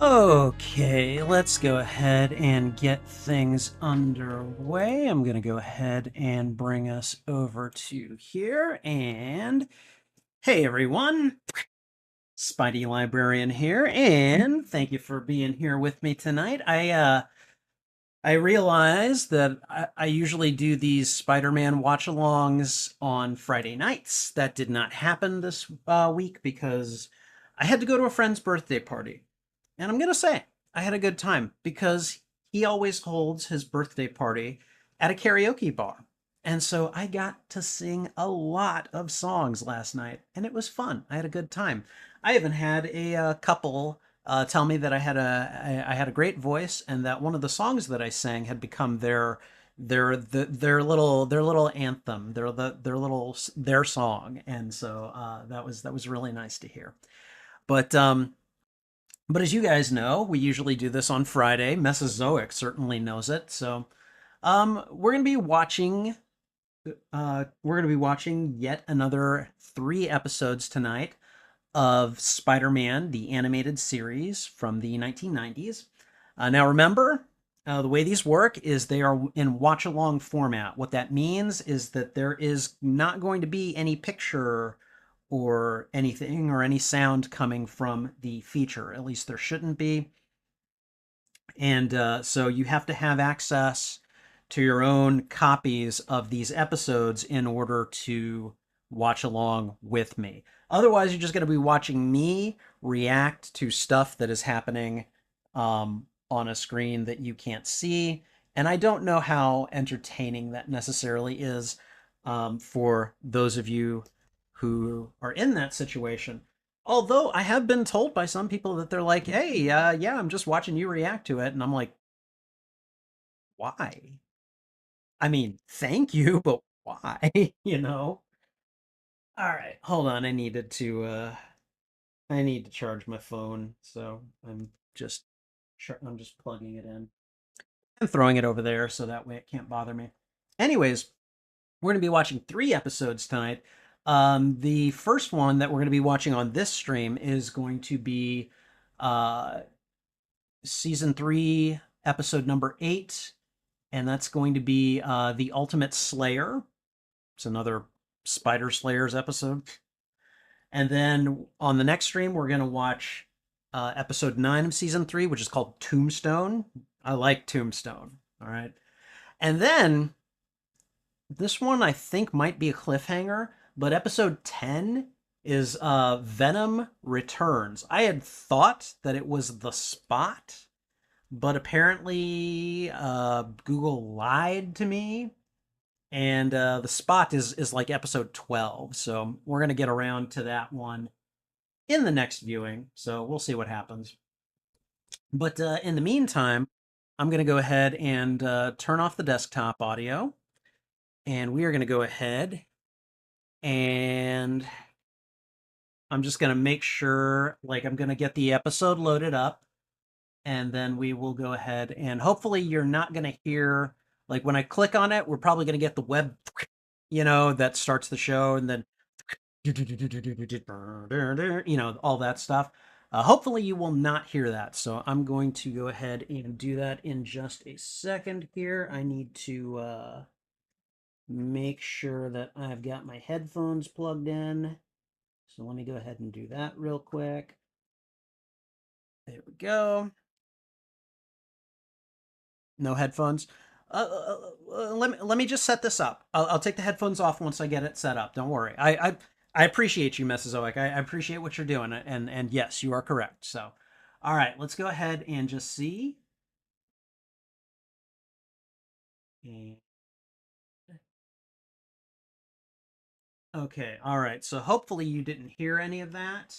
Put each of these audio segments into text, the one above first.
Okay, let's go ahead and get things underway. I'm going to go ahead and bring us over to here. And hey, everyone, Spidey Librarian here, and thank you for being here with me tonight. I realized that I usually do these Spider-Man watch-alongs on Friday nights. That did not happen this week because I had to go to a friend's birthday party. And I'm going to say, I had a good time because he always holds his birthday party at a karaoke bar. And so I got to sing a lot of songs last night, and it was fun. I had a good time. I even had a couple tell me that I had a great voice, and that one of the songs that I sang had become their little anthem, their song, and so that was really nice to hear. But but as you guys know, we usually do this on Friday. Mesozoic certainly knows it. So we're gonna be watching yet another 3 episodes tonight of Spider-Man, the animated series from the 1990s. Now remember, the way these work is they are in watch-along format. What that means is that there is not going to be any picture or anything or any sound coming from the feature. At least there shouldn't be. And so you have to have access to your own copies of these episodes in order to watch along with me. Otherwise, you're just going to be watching me react to stuff that is happening on a screen that you can't see. And I don't know how entertaining that necessarily is for those of you who are in that situation. Although I have been told by some people that they're like, "Hey, yeah, I'm just watching you react to it," and I'm like, "Why? I mean, thank you, but why?" You know? All right, hold on. I need to charge my phone, so just I'm just plugging it in and throwing it over there so that way it can't bother me. Anyways, we're going to be watching 3 episodes tonight. The first one that we're going to be watching on this stream is going to be uh, season 3, episode number 8, and that's going to be The Ultimate Slayer. It's another Spider Slayers episode. And then on the next stream, we're going to watch episode 9 of season 3, which is called Tombstone. I like Tombstone. All right. And then this one I think might be a cliffhanger, but episode 10 is Venom Returns. I had thought that it was The Spot, but apparently Google lied to me, and The Spot is like episode 12. So we're gonna get around to that one in the next viewing. So we'll see what happens. But in the meantime, I'm gonna go ahead and turn off the desktop audio, and we are gonna go ahead and I'm just gonna make sure, like, I'm gonna get the episode loaded up, and then we will go ahead and hopefully you're not going to hear, like, when I click on it, we're probably going to get the web, that starts the show, and then all that stuff. Hopefully you will not hear that, so I'm going to go ahead and do that in just a second here. I need to make sure that I've got my headphones plugged in, so let me go ahead and do that real quick. There we go. No headphones. Let me just set this up. I'll take the headphones off once I get it set up. Don't worry. I appreciate you, Mesozoic. I appreciate what you're doing, and yes, you are correct. So, all right, let's go ahead and just see. And- Okay, all right. So hopefully you didn't hear any of that.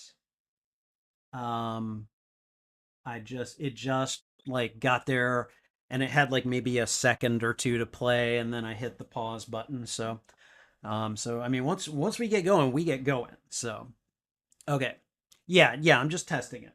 Um, it just like got there, and it had like maybe a second or two to play, and then I hit the pause button. So I mean, once we get going, we get going. So okay, yeah, I'm just testing it,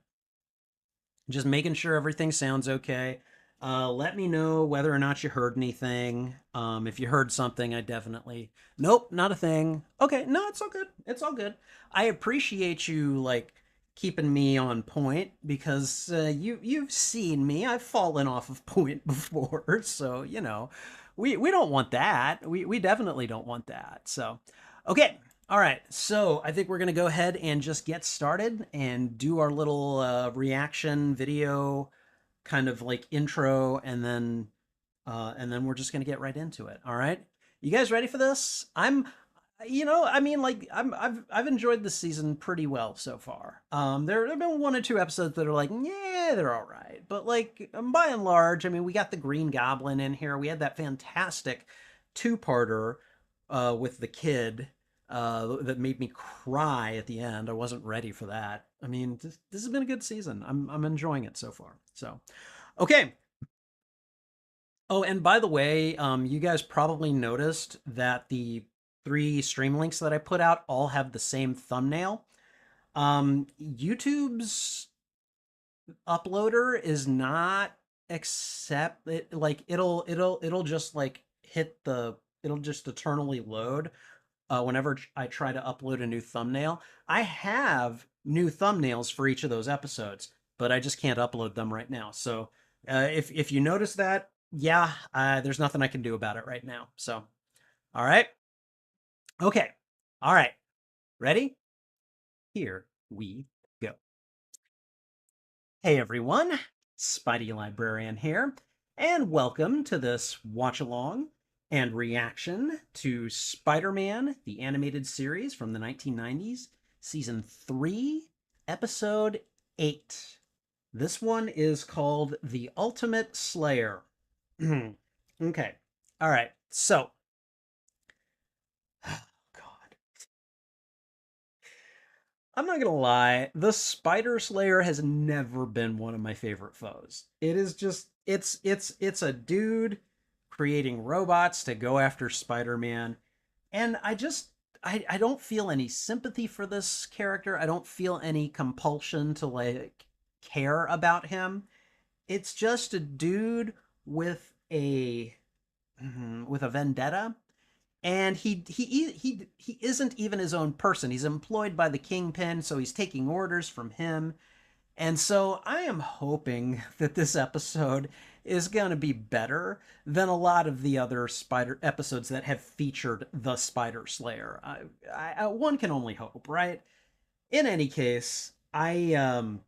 just making sure everything sounds okay. Let me know whether or not you heard anything. If you heard something, I definitely nope, not a thing. Okay, no, it's all good. It's all good. I appreciate you like keeping me on point because you've seen me. I've fallen off of point before, so we don't want that. We definitely don't want that. So, okay. All right, so I think we're gonna go ahead and just get started and do our little reaction video, kind of like intro, and then we're just gonna get right into it. All right, you guys ready for this? I mean, like I've enjoyed this season pretty well so far. There have been one or two episodes that are like, yeah, they're all right, but like by and large, I mean, we got the Green Goblin in here. We had that fantastic two-parter with the kid that made me cry at the end. I wasn't ready for that. I mean, this has been a good season. I'm enjoying it so far. So, okay. Oh, and by the way, you guys probably noticed that the three stream links that I put out all have the same thumbnail. YouTube's uploader is not accept it, like it'll just like it'll just eternally load whenever I try to upload a new thumbnail. I have new thumbnails for each of those episodes, but I just can't upload them right now. So if you notice that, yeah, there's nothing I can do about it right now. So, all right, okay, all right, ready? Here we go. Hey everyone, Spidey Librarian here, and welcome to this watch along and reaction to Spider-Man, the animated series from the 1990s, season 3, episode 8. This one is called The Ultimate Slayer. Okay, all right, so, God. I'm not gonna lie, the Spider Slayer has never been one of my favorite foes. It is just it's a dude creating robots to go after Spider-Man, and I don't feel any sympathy for this character. I don't feel any compulsion to like care about him. It's just a dude with a vendetta, and he isn't even his own person. He's employed by the Kingpin, so he's taking orders from him. And so I am hoping that this episode is going to be better than a lot of the other Spider episodes that have featured the Spider Slayer. One can only hope, right? In any case, again,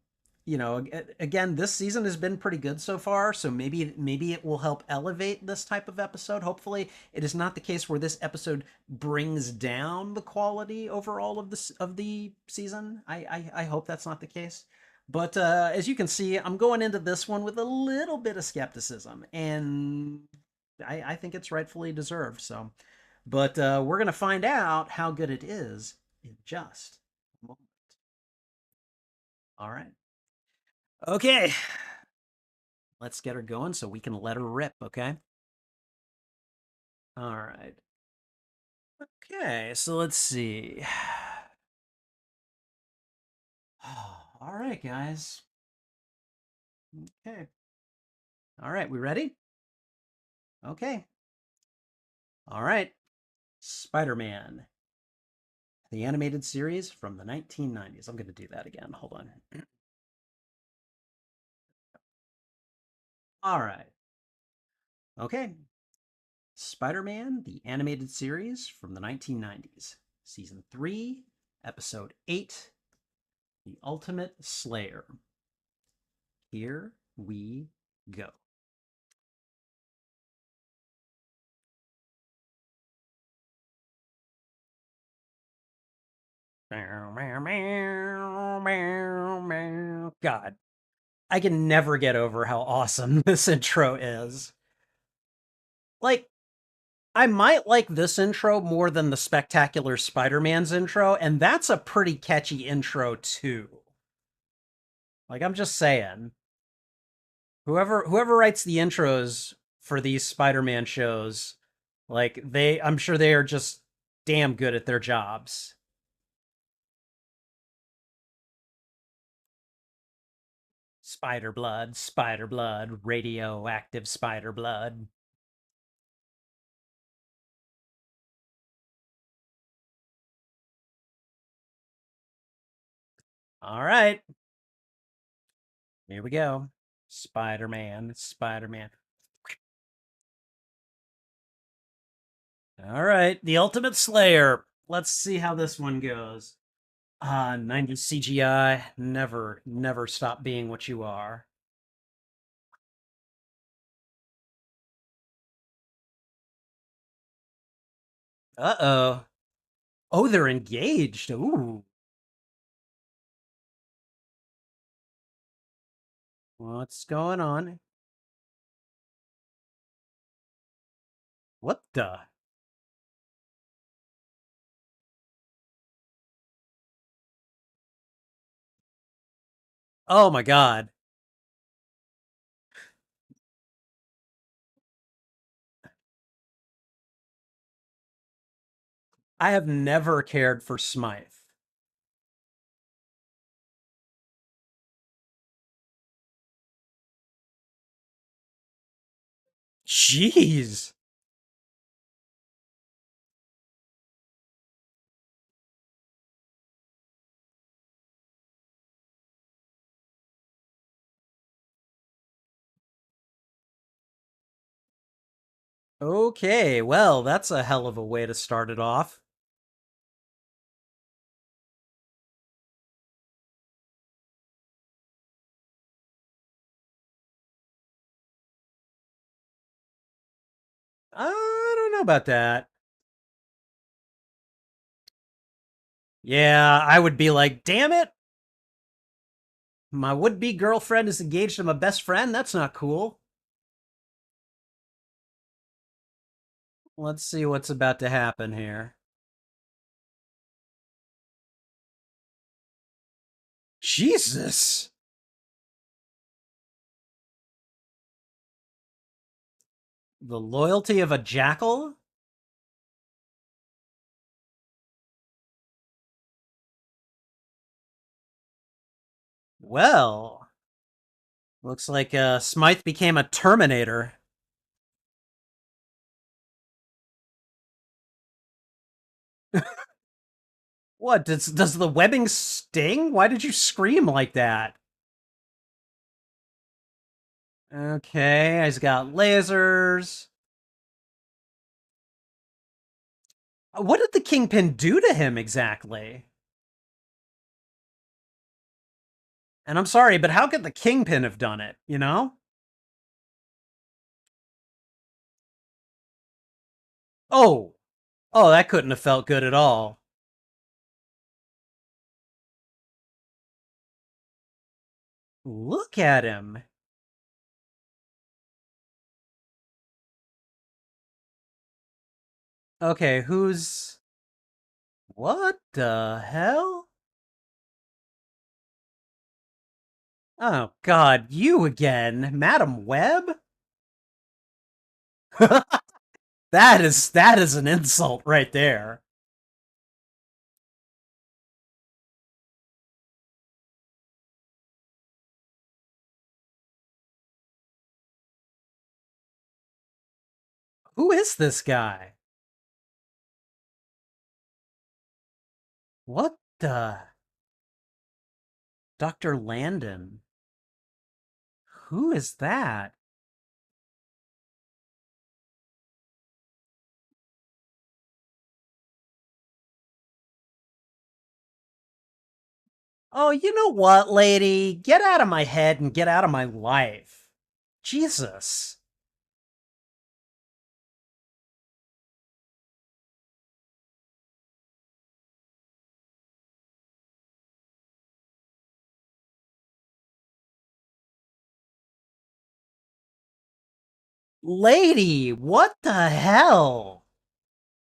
this season has been pretty good so far, so maybe it will help elevate this type of episode. Hopefully, it is not the case where this episode brings down the quality overall of the season. I hope that's not the case. But as you can see, I'm going into this one with a little bit of skepticism, and I think it's rightfully deserved. So, but we're gonna find out how good it is in just a moment. All right. Okay. Let's get her going so we can let her rip, okay? All right. Okay, so let's see. All right, guys. Okay. All right, we ready? Okay. All right. Spider-Man, the animated series from the 1990s. I'm going to do that again. Hold on. All right. Okay. Spider-Man, the animated series from the 1990s. Season 3, Episode 8, The Ultimate Slayer. Here we go. God, I can never get over how awesome this intro is. Like, I might like this intro more than the Spectacular Spider-Man's intro, and that's a pretty catchy intro too. Like, I'm just saying, whoever writes the intros for these Spider-Man shows, like I'm sure they are just damn good at their jobs. Spider blood, radioactive spider blood. All right, here we go. Spider-Man, Spider-Man. All right, the Ultimate Slayer. Let's see how this one goes. 90 CGI. Never, never stop being what you are. Uh-oh. Oh, they're engaged. Ooh. What's going on? What the? Oh my god. I have never cared for Smythe. Jeez. Okay, well, that's a hell of a way to start it off. I don't know about that. Yeah, I would be like, damn it, my would-be girlfriend is engaged to my best friend? That's not cool. Let's see what's about to happen here. Jesus. The loyalty of a jackal? Well, looks like Smythe became a Terminator. What, does the webbing sting? Why did you scream like that? Okay, he's got lasers. What did the Kingpin do to him exactly? And I'm sorry, but how could the Kingpin have done it, you know? Oh, oh, that couldn't have felt good at all. Look at him. Okay, who's... What the hell? Oh, God, you again, Madam Web? That is an insult right there. Who is this guy? What the... Dr. Landon? Who is that? Oh, you know what, lady? Get out of my head and get out of my life. Jesus. Lady, what the hell?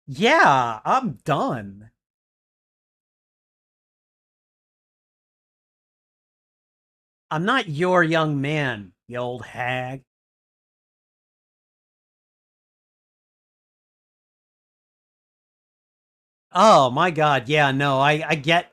Yeah, I'm done. I'm not your young man, you old hag. Oh my god, yeah, no, I get...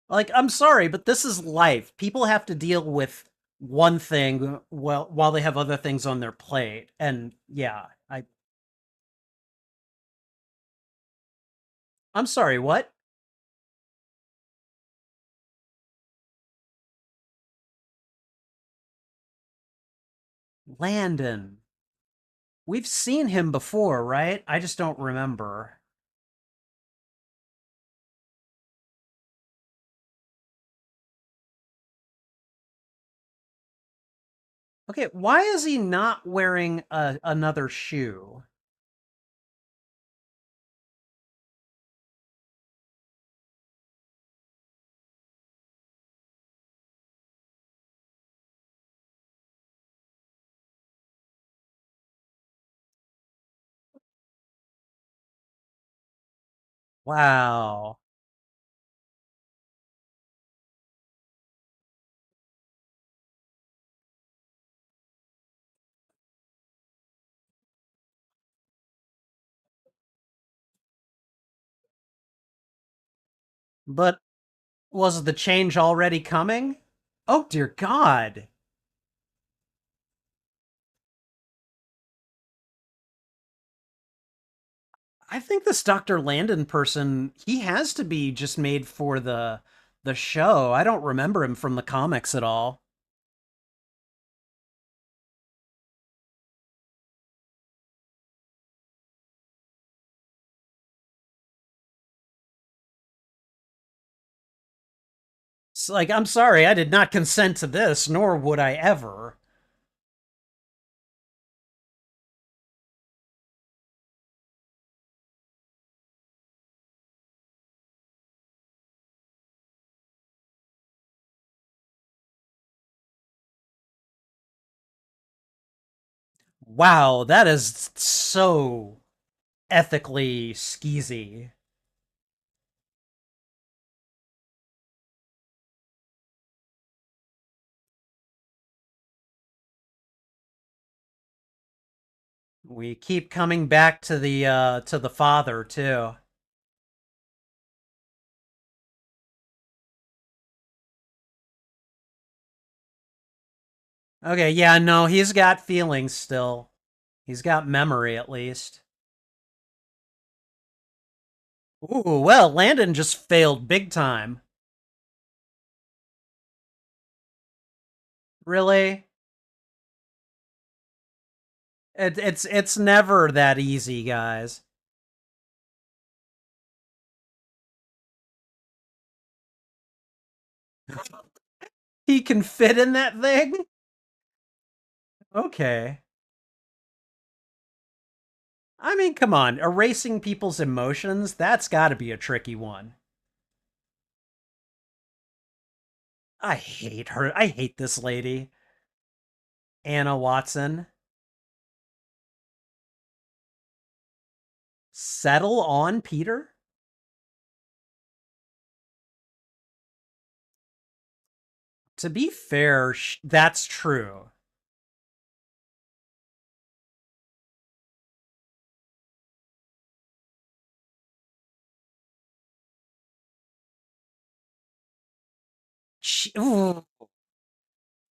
Like, I'm sorry, but this is life. People have to deal with one thing while they have other things on their plate. And yeah, I'm sorry, what? Landon. We've seen him before, right? I just don't remember. Okay, why is he not wearing another shoe? Wow. But was the change already coming? Oh dear God. I think this Dr. Landon person, he has to be just made for the show. I don't remember him from the comics at all. It's like, I'm sorry, I did not consent to this, nor would I ever. Wow, that is so ethically skeezy. We keep coming back to the father too. Okay, yeah, no, he's got feelings still. He's got memory at least. Ooh, well, Landon just failed big time. Really? It's never that easy, guys. He can fit in that thing? Okay. I mean, come on, erasing people's emotions, that's got to be a tricky one. I hate her. I hate this lady. Anna Watson. Settle on Peter? To be fair, that's true. Ooh,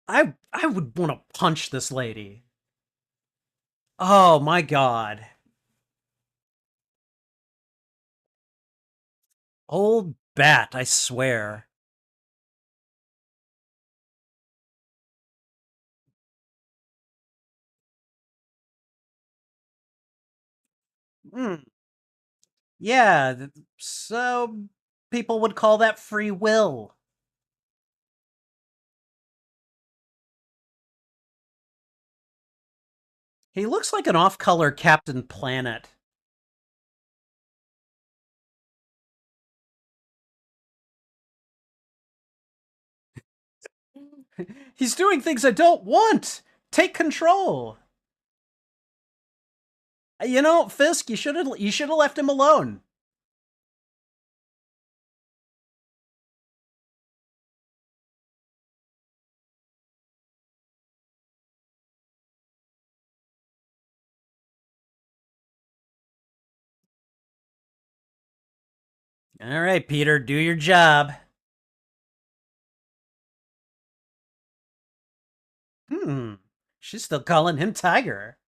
I would want to punch this lady. Oh my god. Old bat, I swear. Mm, yeah, so people would call that free will. He looks like an off-color Captain Planet. He's doing things I don't want. Take control. You know, Fisk, you should have left him alone. All right, Peter, do your job. Hmm. She's still calling him Tiger.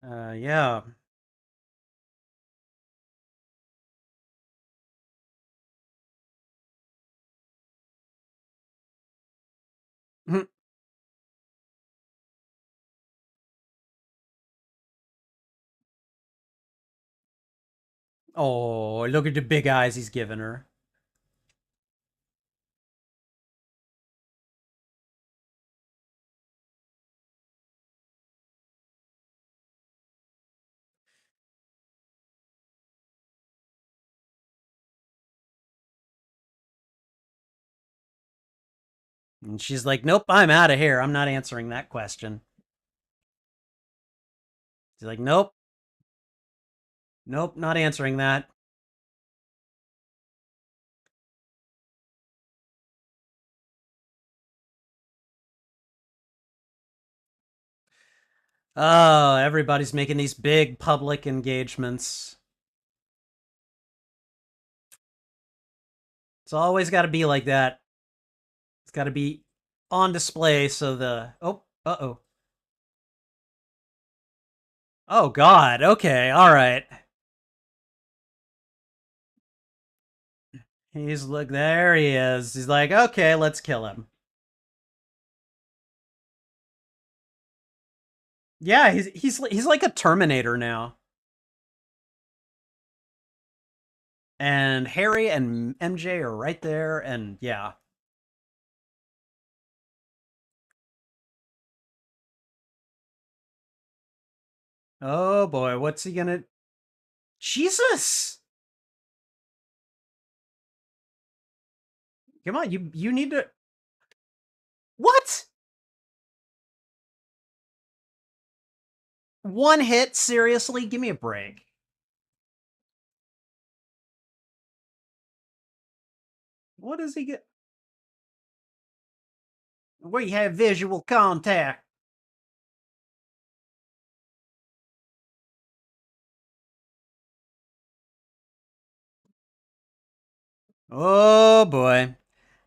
Yeah. Oh, look at the big eyes he's giving her. And she's like, nope, I'm out of here. I'm not answering that question. She's like, nope, nope, not answering that. Oh, everybody's making these big public engagements. It's always got to be like that. It's got to be on display so the. Oh, uh oh. Oh, God. Okay, all right. He's look, there he is. He's like, okay, let's kill him. Yeah, he's like a Terminator now. And Harry and MJ are right there, and yeah. Oh boy, what's he gonna? Jesus! Come on, you need to. What? One hit? Seriously? Give me a break. What does he get? We have visual contact. Oh boy.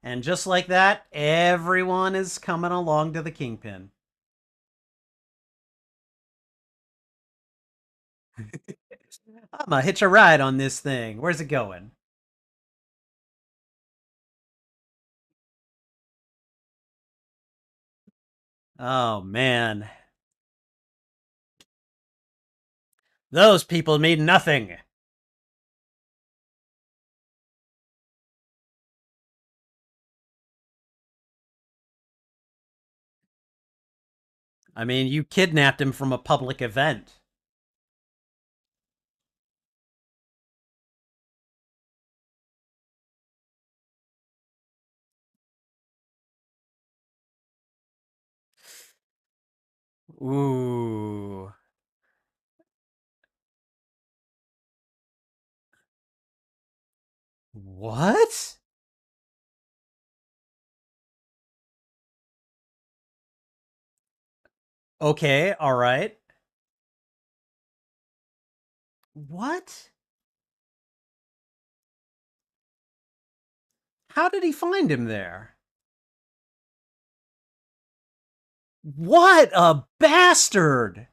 And just like that, everyone is coming along to the Kingpin. I'm gonna hitch a ride on this thing. Where's it going? Oh man. Those people mean nothing. I mean, you kidnapped him from a public event. Ooh. What? Okay, all right. What? How did he find him there? What a bastard!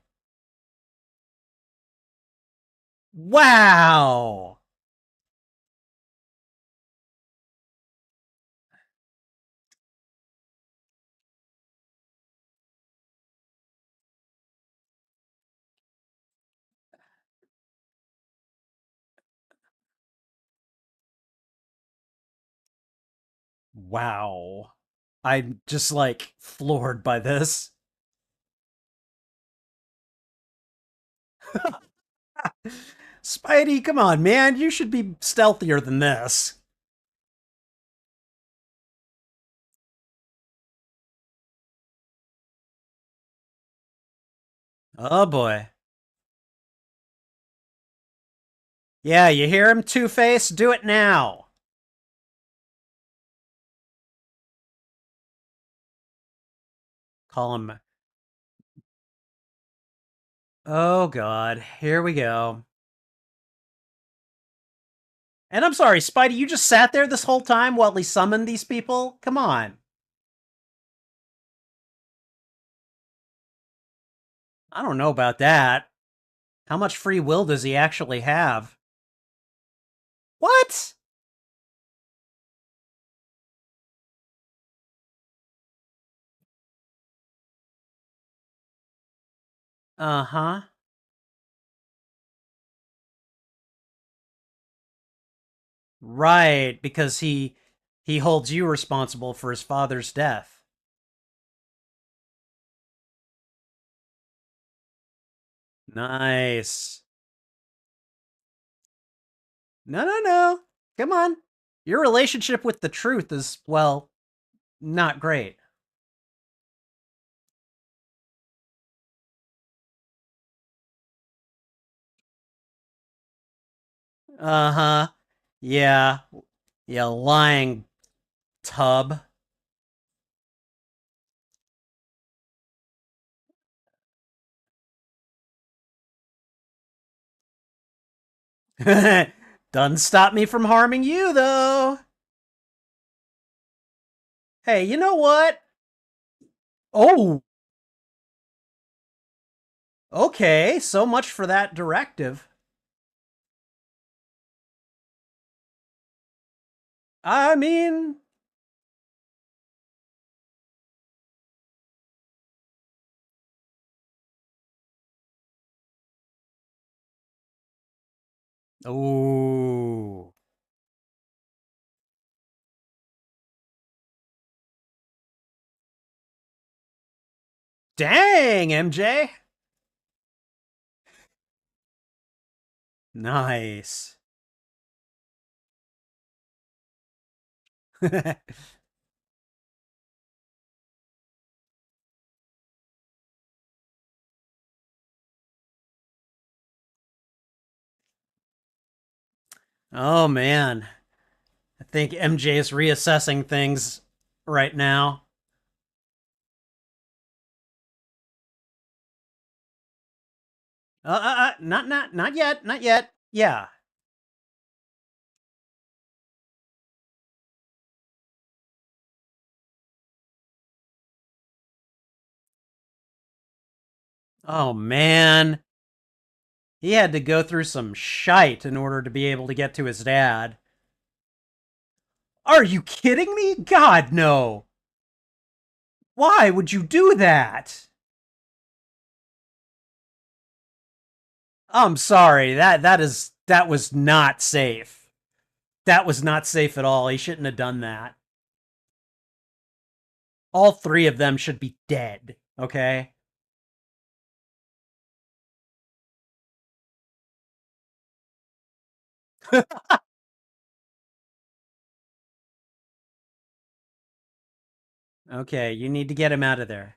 Wow! Wow. I'm just like floored by this. Spidey, come on, man. You should be stealthier than this. Oh boy. Yeah, you hear him, Two Face? Do it now. Call him. Oh god. Here we go. And I'm sorry, Spidey, you just sat there this whole time while he summoned these people? Come on. I don't know about that. How much free will does he actually have? What? Uh huh. Right, because he holds you responsible for his father's death. Nice. No, no, no. Come on. Your relationship with the truth is, well, not great. Uh huh. Yeah. Yeah, lying tub. Doesn't stop me from harming you, though. Hey, you know what? Oh, okay. So much for that directive. I mean, oh. Dang, MJ. Nice. Oh, man. I think MJ is reassessing things right now. Not yet, not yet. Yeah. Oh man, he had to go through some shite in order to be able to get to his dad. Are you kidding me? God, no. Why would you do that? I'm sorry. That was not safe. That was not safe at all. He shouldn't have done that. All three of them should be dead. Okay. Okay, you need to get him out of there.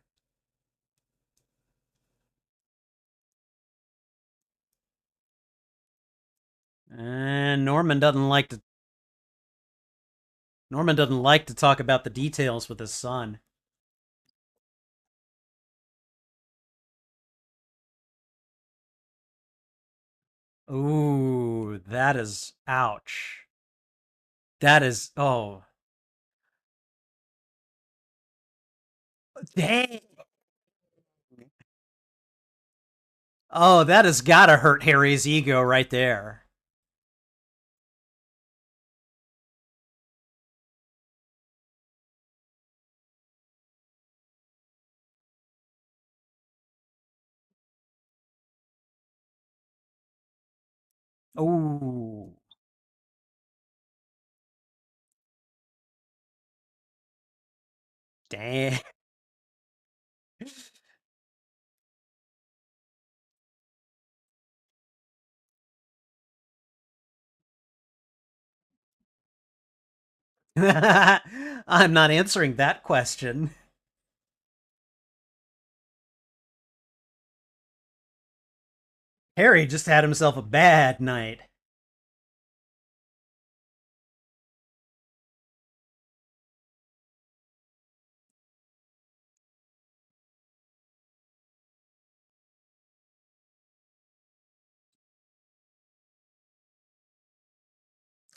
And Norman doesn't like to talk about the details with his son. Ooh, that is ouch. That is oh dang. Oh, that has gotta hurt Harry's ego right there. Ooh, dang. I'm not answering that question. Harry just had himself a bad night.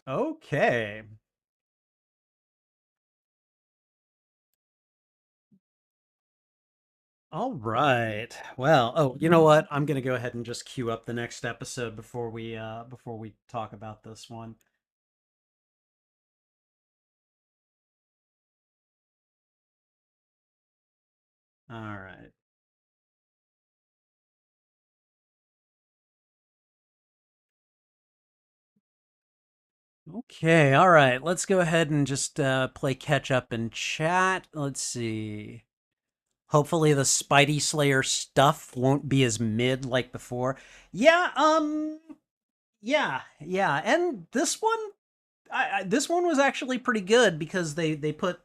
Okay. All right. Well, oh, you know what? I'm gonna go ahead and just queue up the next episode before we talk about this one. All right. Okay, all right. Let's go ahead and just play catch up and chat. Let's see. Hopefully the Spidey Slayer stuff won't be as mid like before. Yeah, yeah. And this one this one was actually pretty good because they put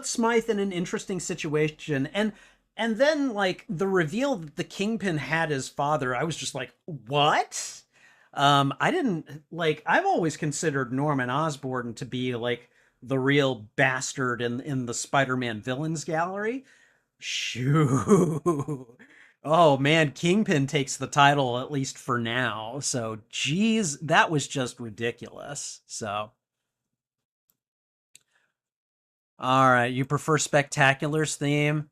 Smythe in an interesting situation, and then like the reveal that the Kingpin had his father, I was just like, what? I didn't like. I've always considered Norman Osborn to be like the real bastard in the Spider-Man villains gallery. Shoo. Oh man, Kingpin takes the title at least for now. So, geez, that was just ridiculous. So, all right, you prefer Spectacular's theme?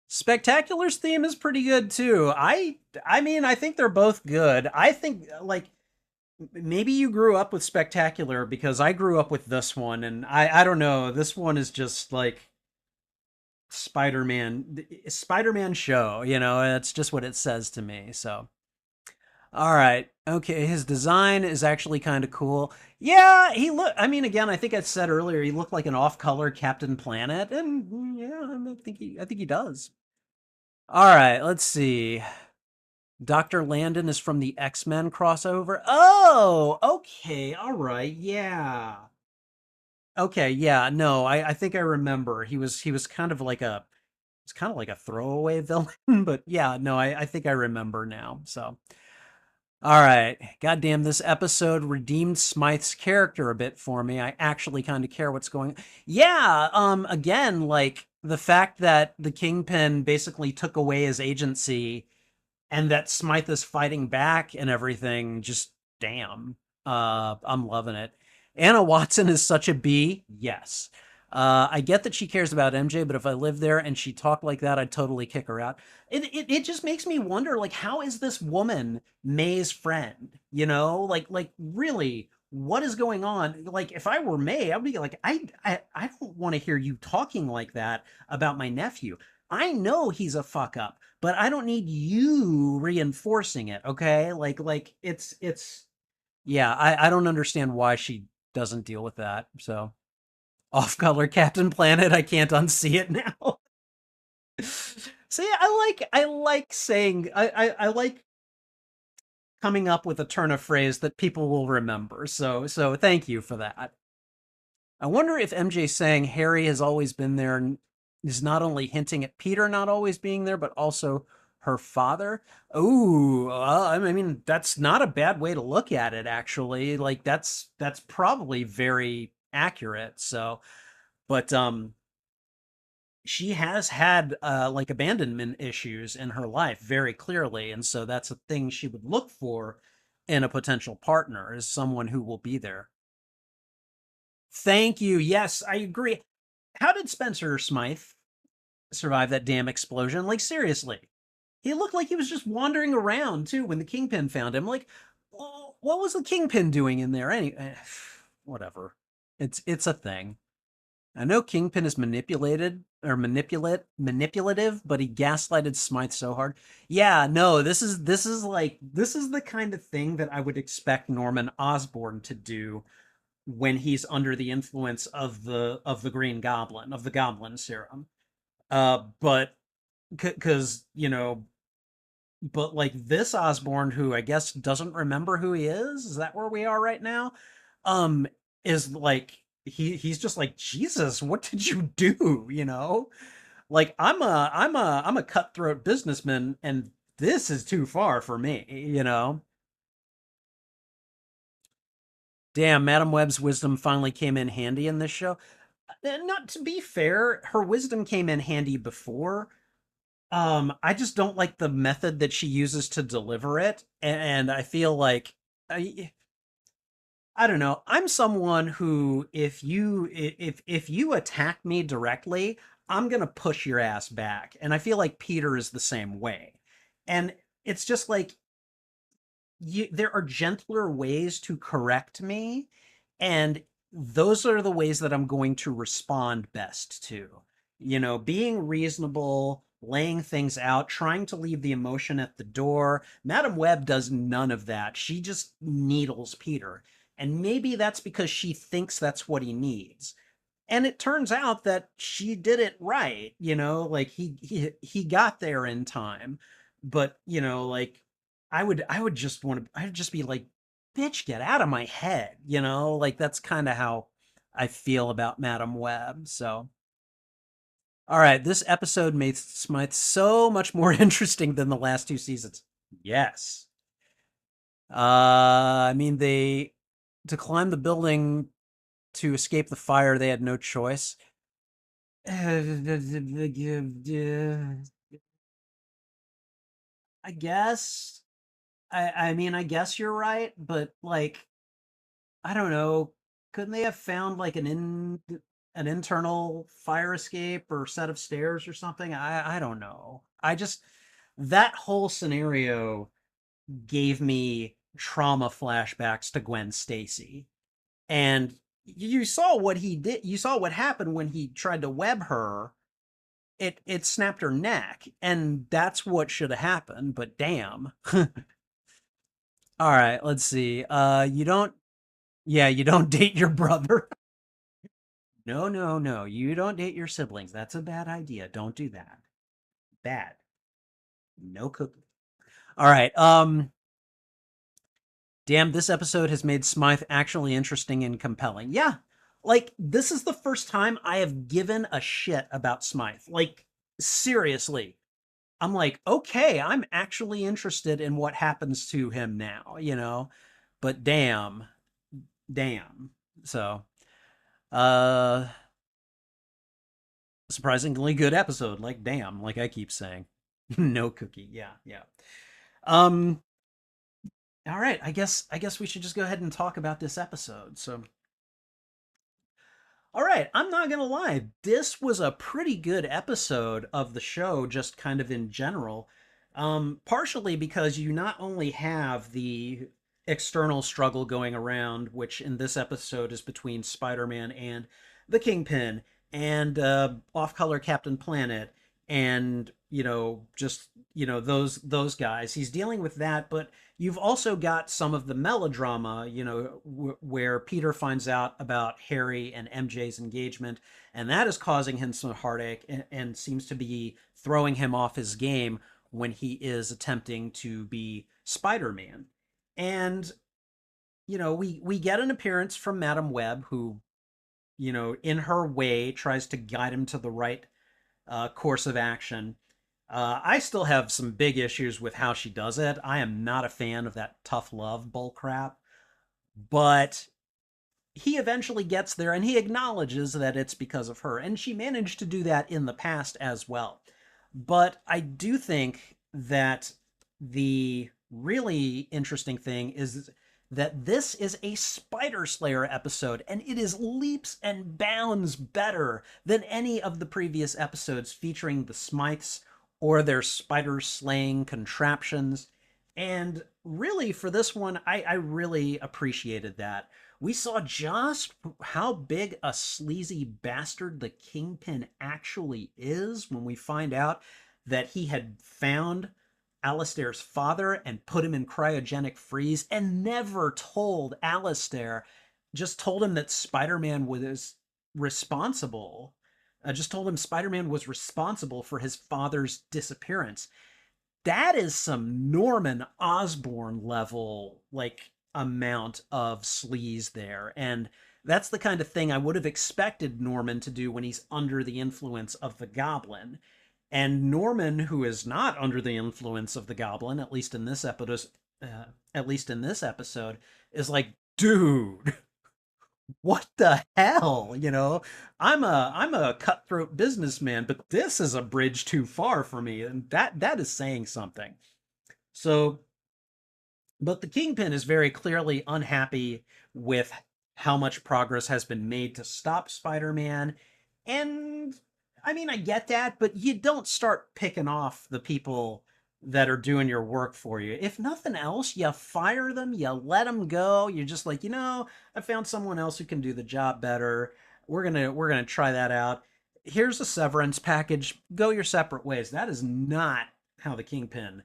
Spectacular's theme is pretty good too. I mean, I think they're both good. I think like maybe you grew up with Spectacular because I grew up with this one and I don't know, this one is just like Spider-Man show, you know, it's just what it says to me. So, all right. Okay, his design is actually kind of cool. Yeah, he look I mean again, I think I said earlier he looked like an off-color Captain Planet and yeah, I think he does. All right, let's see. Dr. Landon is from the X-Men crossover. Oh, okay. All right. Yeah. Okay, yeah. No, I think I remember. He was kind of like a it's kind of like a throwaway villain, but yeah, no, I think I remember now. So, all right. Goddamn, this episode redeemed Smythe's character a bit for me. I actually kind of care what's going. Yeah, again, like the fact that the Kingpin basically took away his agency and that Smythe is fighting back and everything, just damn. I'm loving it. Anna Watson is such a bee. Yes. I get that she cares about MJ, but if I lived there and she talked like that, I'd totally kick her out. It just makes me wonder, like, how is this woman May's friend? You know, like really, what is going on? Like, if I were May, I'd be like, I don't want to hear you talking like that about my nephew. I know he's a fuck up, but I don't need you reinforcing it, okay? Like it's yeah, I don't understand why she doesn't deal with that. So off-color Captain Planet, I can't unsee it now. See, I like saying I like coming up with a turn of phrase that people will remember. So thank you for that. I wonder if MJ saying Harry has always been there is not only hinting at Peter not always being there, but also her father. Oh, I mean that's not a bad way to look at it. Actually, like that's probably very accurate. So, but she has had like abandonment issues in her life very clearly, and so that's a thing she would look for in a potential partner is someone who will be there. Thank you. Yes, I agree. How did Spencer Smythe survive that damn explosion? Like, seriously. He looked like he was just wandering around, too, when the Kingpin found him. Like, well, what was the Kingpin doing in there? Anyway, whatever. It's a thing. I know Kingpin is manipulative, but he gaslighted Smythe so hard. Yeah, no, this is the kind of thing that I would expect Norman Osborn to do when he's under the influence of the Green Goblin, of the Goblin Serum. But because you know, but like this Osborn, who I guess doesn't remember who he is that where we are right now? Um, is like he's just like Jesus. What did you do? You know, like I'm a cutthroat businessman, and this is too far for me. You know. Damn, Madam Web's wisdom finally came in handy in this show. Not to be fair, her wisdom came in handy before. I just don't like the method that she uses to deliver it, and I feel like I don't know. I'm someone who if you attack me directly, I'm going to push your ass back. And I feel like Peter is the same way. And it's just like there are gentler ways to correct me, and those are the ways that I'm going to respond best to. You know, being reasonable, laying things out, trying to leave the emotion at the door. Madam Web does none of that. She just needles Peter. And maybe that's because she thinks that's what he needs. And it turns out that she did it right, you know, like he got there in time. But, you know, like I would just want to I'd just be like, bitch, get out of my head, you know? Like that's kind of how I feel about Madam Web. So, all right, this episode made Smythe so much more interesting than the last two seasons. Yes. I mean, they to climb the building to escape the fire, they had no choice. I guess. I mean, I guess you're right, but like, I don't know. Couldn't they have found like an internal fire escape or set of stairs or something? I don't know. I just that whole scenario gave me trauma flashbacks to Gwen Stacy. And you saw what he did. You saw what happened when he tried to web her. It snapped her neck, and that's what should have happened. But damn. All right, let's see. You don't. Yeah, you don't date your brother. No, no, no. You don't date your siblings. That's a bad idea. Don't do that. Bad. No cookie. All right. Damn, this episode has made Smythe actually interesting and compelling. Yeah. Like, this is the first time I have given a shit about Smythe. Like, seriously. I'm like, okay, I'm actually interested in what happens to him now, you know? But damn, damn. So, uh, surprisingly good episode. Like, damn, like I keep saying. No cookie. Yeah, yeah. Um, all right, I guess we should just go ahead and talk about this episode. So, all right, I'm not gonna lie. This was a pretty good episode of the show, just kind of in general. Partially because you not only have the external struggle going around, which in this episode is between Spider-Man and the Kingpin and off-color Captain Planet, and just those guys. He's dealing with that, but you've also got some of the melodrama, where Peter finds out about Harry and MJ's engagement, and that is causing him some heartache and seems to be throwing him off his game when he is attempting to be Spider-Man. And we get an appearance from Madam Web, who in her way tries to guide him to the right course of action. I still have some big issues with how she does it. I am not a fan of that tough love bull crap, but he eventually gets there and he acknowledges that it's because of her. And she managed to do that in the past as well. But I do think that the really interesting thing is that this is a Spider Slayer episode, and it is leaps and bounds better than any of the previous episodes featuring the Smythes or their spider slaying contraptions. And really, for this one, I really appreciated that. We saw just how big a sleazy bastard the Kingpin actually is when we find out that he had found Alistair's father and put him in cryogenic freeze and never told Alistair, just told him that Spider-Man was responsible. Just told him Spider-Man was responsible for his father's disappearance. That is some Norman Osborn level, like, amount of sleaze there. And that's the kind of thing I would have expected Norman to do when he's under the influence of the Goblin. And Norman, who is not under the influence of the Goblin, at least in this episode, is like, dude, what the hell? I'm a cutthroat businessman, but this is a bridge too far for me, and that is saying something. So, but the Kingpin is very clearly unhappy with how much progress has been made to stop Spider-Man, and I mean, I get that, but you don't start picking off the people that are doing your work for you. If nothing else, you fire them, you let them go. You're just like, I found someone else who can do the job better. We're gonna try that out. Here's a severance package. Go your separate ways. That is not how the Kingpin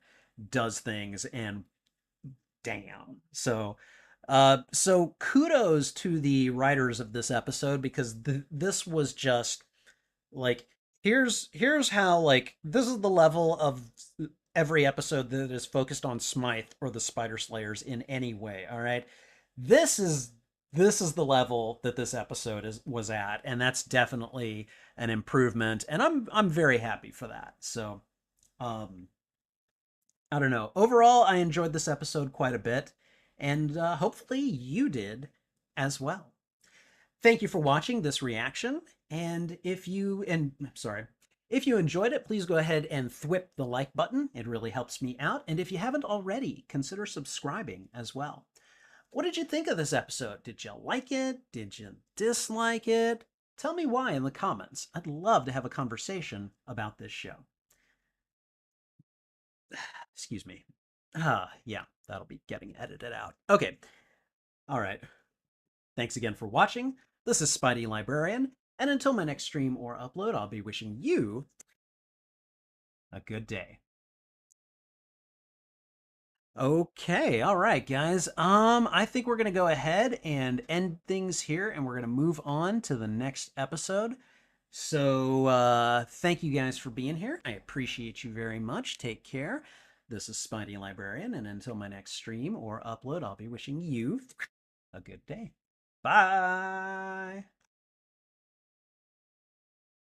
does things, and damn. So kudos to the writers of this episode because this was just like here's how like this is the level of every episode that is focused on Smythe or the Spider Slayers in any way. All right, this is this is the level that this episode was at, and that's definitely an improvement, and I'm very happy for that. So, um, I don't know. Overall, I enjoyed this episode quite a bit, and hopefully you did as well. Thank you for watching this reaction. And if you enjoyed it, please go ahead and thwip the like button. It really helps me out. And if you haven't already, consider subscribing as well. What did you think of this episode? Did you like it? Did you dislike it? Tell me why in the comments. I'd love to have a conversation about this show. Excuse me. Yeah, that'll be getting edited out. Okay. All right. Thanks again for watching. This is Spidey Librarian, and until my next stream or upload, I'll be wishing you a good day. Okay, all right, guys. I think we're gonna go ahead and end things here, and we're gonna move on to the next episode. So, thank you guys for being here. I appreciate you very much. Take care. This is Spidey Librarian, and until my next stream or upload, I'll be wishing you a good day. Bye.